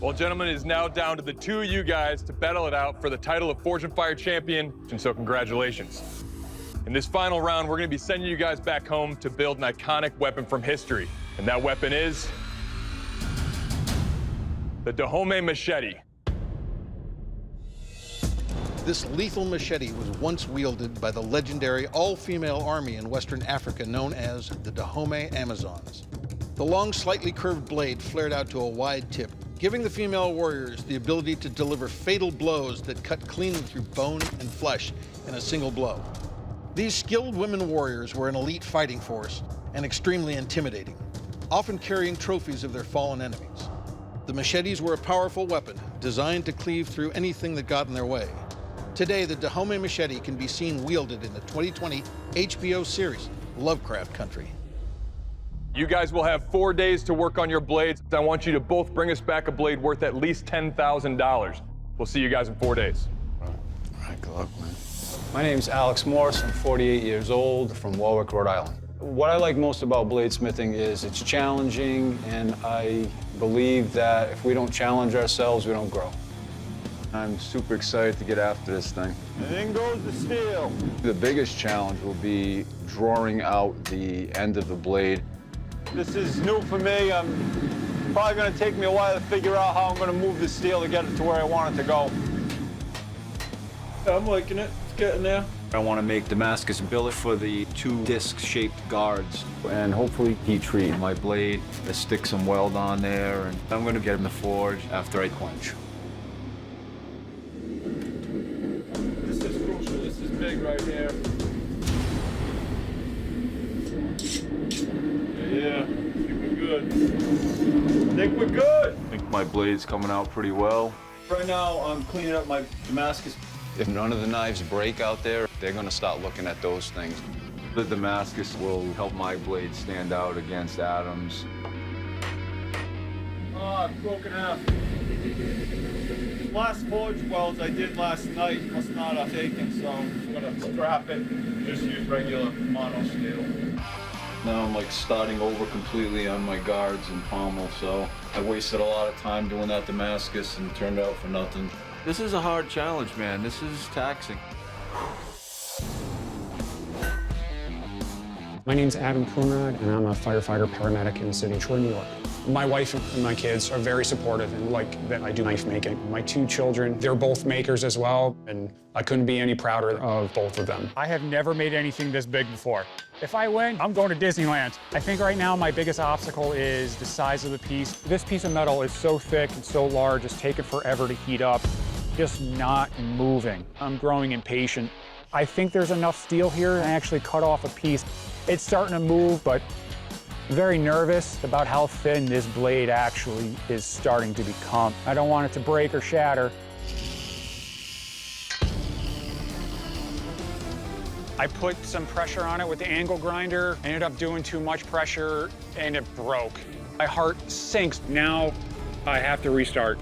Well, gentlemen, it is now down to the two of you guys to battle it out for the title of Forge and Fire Champion, and so congratulations. In this final round, we're gonna be sending you guys back home to build an iconic weapon from history, and that weapon is the Dahomey Machete. This lethal machete was once wielded by the legendary all-female army in Western Africa known as the Dahomey Amazons. The long, slightly curved blade flared out to a wide tip, giving the female warriors the ability to deliver fatal blows that cut cleanly through bone and flesh in a single blow. These skilled women warriors were an elite fighting force and extremely intimidating, often carrying trophies of their fallen enemies. The machetes were a powerful weapon designed to cleave through anything that got in their way. Today, the Dahomey Machete can be seen wielded in the 2020 HBO series, Lovecraft Country. You guys will have 4 days to work on your blades. I want you to both bring us back a blade worth at least $10,000. We'll see you guys in 4 days. All right, good luck, man. My name's Alex Morse. I'm 48 years old from Warwick, Rhode Island. What I like most about bladesmithing is it's challenging, and I believe that if we don't challenge ourselves, we don't grow. I'm super excited to get after this thing. And in goes the steel. The biggest challenge will be drawing out the end of the blade. This is new for me. Probably gonna take me a while to figure out how I'm gonna move the steel to get it to where I want it to go. I'm liking it. It's getting there. I want to make Damascus billet for the two disc-shaped guards and hopefully heat treat my blade, stick some weld on there, and I'm going to get them to forge after I quench. This is crucial. This is big right here. Yeah, I think we're good. I think we're good. I think my blade's coming out pretty well. Right now, I'm cleaning up my Damascus. If none of the knives break out there, they're gonna start looking at those things. The Damascus will help my blade stand out against Adam's. Oh, it's broken half. Last forge welds I did last night must not have taken, so I'm gonna scrap it. Just use regular mono steel. Now I'm like starting over completely on my guards and pommel, so I wasted a lot of time doing that Damascus and turned out for nothing. This is a hard challenge, man. This is taxing. My name's Adam Kumar, and I'm a firefighter paramedic in the city of Troy, New York. My wife and my kids are very supportive and like that I do knife making. My two children, they're both makers as well, and I couldn't be any prouder of both of them. I have never made anything this big before. If I win, I'm going to Disneyland. I think right now my biggest obstacle is the size of the piece. This piece of metal is so thick and so large, it's taken forever to heat up, just not moving. I'm growing impatient. I think there's enough steel here to actually cut off a piece. It's starting to move, but very nervous about how thin this blade actually is starting to become. I don't want it to break or shatter. I put some pressure on it with the angle grinder, ended up doing too much pressure, and it broke. My heart sinks. Now I have to restart.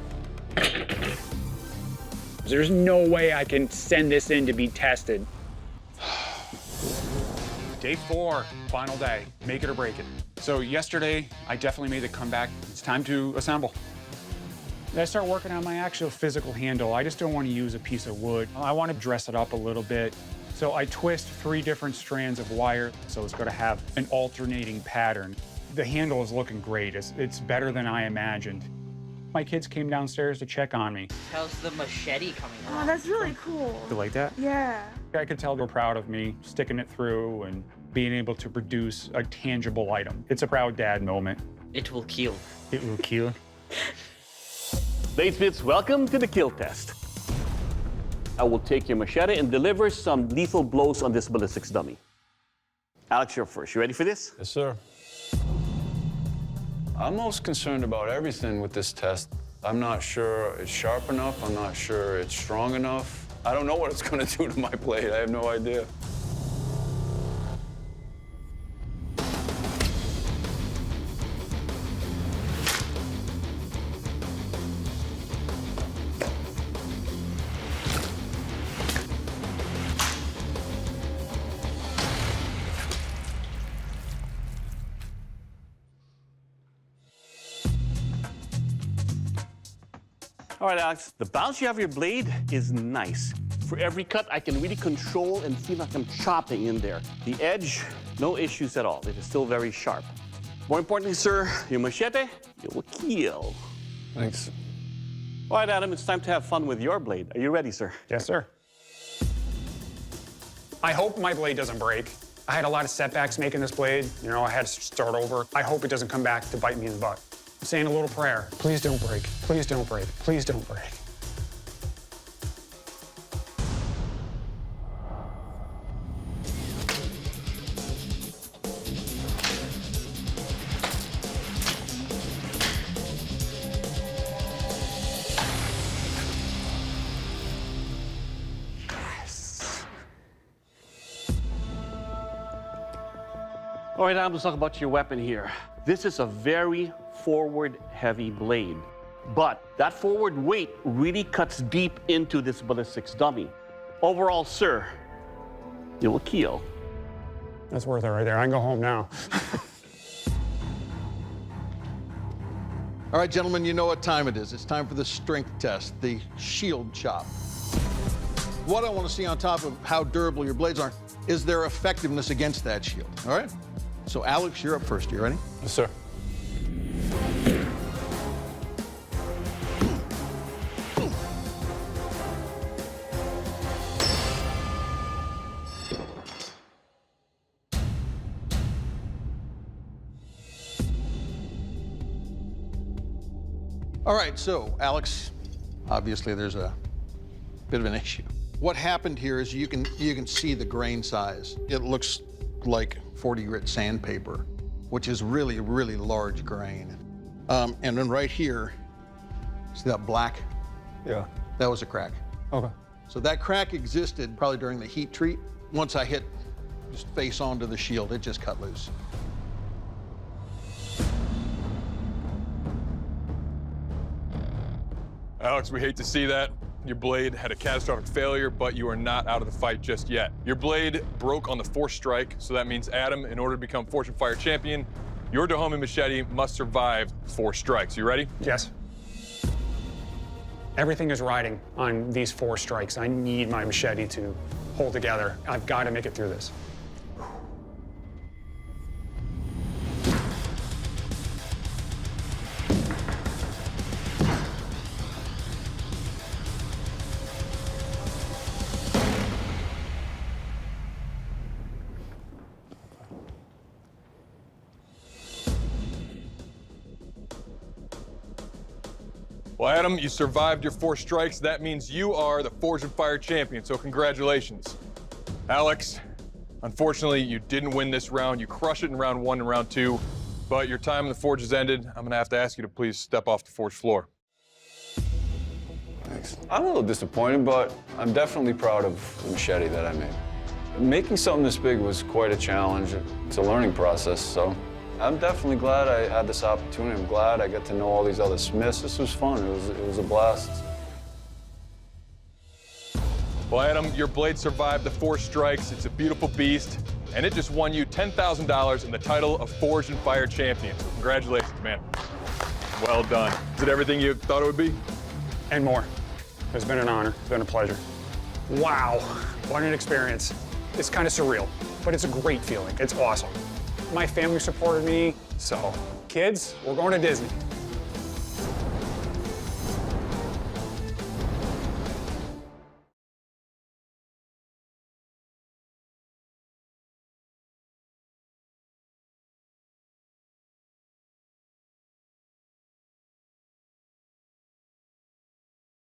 There's no way I can send this in to be tested. Day 4, final day, make it or break it. So yesterday, I definitely made the comeback. It's time to assemble. Then I start working on my actual physical handle. I just don't want to use a piece of wood. I want to dress it up a little bit. So I twist 3 different strands of wire, so it's going to have an alternating pattern. The handle is looking great. It's better than I imagined. My kids came downstairs to check on me. How's the machete coming Oh, on? that's really cool. You like that? Yeah. I could tell they're proud of me, sticking it through and being able to produce a tangible item. It's a proud dad moment. It will kill. It will kill. Bladesmiths, welcome to the kill test. I will take your machete and deliver some lethal blows on this ballistics dummy. Alex, you're first. You ready for this? Yes, sir. I'm most concerned about everything with this test. I'm not sure it's sharp enough. I'm not sure it's strong enough. I don't know what it's going to do to my blade. I have no idea. All right, Alex, the bounce you have of your blade is nice. For every cut, I can really control and feel like I'm chopping in there. The edge, no issues at all. It is still very sharp. More importantly, sir, your machete, it will kill. Thanks. All right, Adam, it's time to have fun with your blade. Are you ready, sir? Yes, sir. I hope my blade doesn't break. I had a lot of setbacks making this blade. You know, I had to start over. I hope it doesn't come back to bite me in the butt. I'm saying a little prayer. Please don't break. Please don't break. Please don't break. All right, Adam, let's talk about your weapon here. This is a very forward-heavy blade, but that forward weight really cuts deep into this ballistics dummy. Overall, sir, it will kill. That's worth it right there. I can go home now. All right, gentlemen, you know what time it is. It's time for the strength test, the shield chop. What I want to see on top of how durable your blades are is their effectiveness against that shield, all right? So, Alex, you're up first. You ready? Yes, sir. All right, so, Alex, obviously there's a bit of an issue. What happened here is you can see the grain size. It looks like 40 grit sandpaper, which is really, really large grain. And then right here, see that black? Yeah. That was a crack. Okay. So that crack existed probably during the heat treat. Once I hit just face onto the shield, it just cut loose. Alex, we hate to see that. Your blade had a catastrophic failure, but you are not out of the fight just yet. Your blade broke on the fourth strike, so that means, Adam, in order to become Fortune Fire champion, your Dahomey machete must survive 4 strikes. You ready? Yes. Everything is riding on these 4 strikes. I need my machete to hold together. I've got to make it through this. Well, Adam, you survived your 4 strikes. That means you are the Fortune Fire champion, so congratulations. Alex, unfortunately, you didn't win this round. You crushed it in round 1 and round 2, but your time in the forge has ended. I'm gonna have to ask you to please step off the forge floor. Thanks. I'm a little disappointed, but I'm definitely proud of the machete that I made. Making something this big was quite a challenge. It's a learning process, so I'm definitely glad I had this opportunity. I'm glad I got to know all these other smiths. This was fun. It was a blast. Well, Adam, your blade survived the 4 strikes. It's a beautiful beast, and it just won you $10,000 and the title of Forge and Fire champion. So congratulations, man. Well done. Is it everything you thought it would be? And more. It's been an honor. It's been a pleasure. Wow, what an experience. It's kind of surreal, but it's a great feeling. It's awesome. My family supported me, so kids, we're going to Disney.